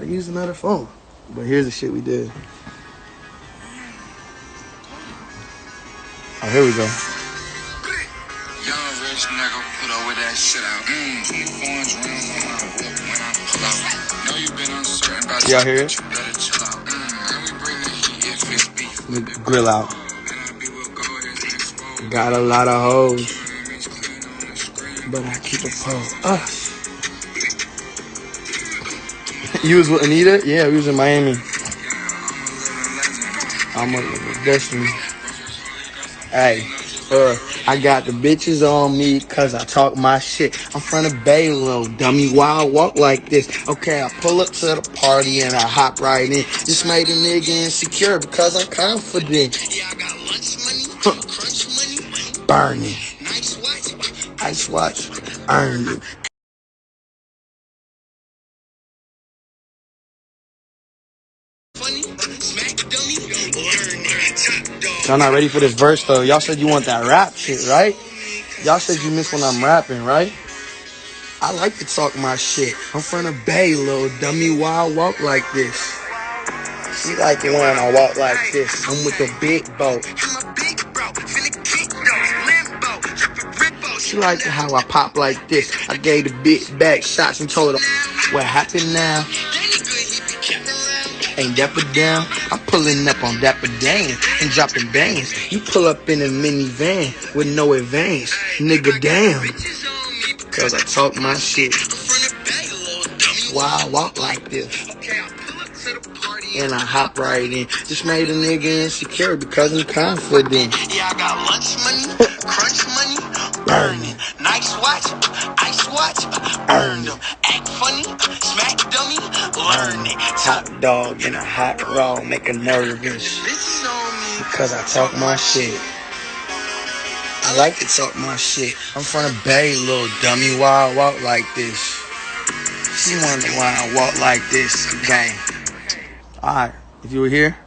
gotta use another phone. But here's the shit we did. Oh, here we go. Young rich nigga put up with that shit out. Know you been uncertain about y'all hear it? you better chill out. And we bring the heat if it's beef. Let me grill out. Got a lot of hoes, but I keep a pose. You was with Anita? Yeah, we was in Miami. I'm a destiny. Hey, I got the bitches on me cause I talk my shit. I'm from the Bay, little dummy. Why I walk like this? Okay, I pull up to the party and I hop right in. Just made a nigga insecure because I'm confident. Yeah, I got lunch money, crunch money, burning. Nice watch, ice watch, earn it. Y'all not ready for this verse though. Y'all said you want that rap shit, right? Y'all said you miss when I'm rapping, right? I like to talk my shit. I'm from the Bay, little dummy. Why I walk like this? She like it when I walk like this. I'm with the big boat. She like how I pop like this. I gave the bitch back shots and told her what happened now. Ain't Dapper down. I'm pulling up on Dapper Dan and dropping bands. You pull up in a minivan with no advance. Nigga damn. Cause I talk my shit. Why I walk like this? And I hop right in. Just made a nigga insecure because I'm confident. Yeah, I got lunch money, crunch money, burning. Nice watch, ice watch, earned them. Act funny, smack dummy, learn it. Top dog in a hot raw, make her nervous. Because I talk my shit. I like to talk my shit. I'm from the Bay, little dummy. Why I walk like this? She wonder why I walk like this. Gang. Alright, if you were here,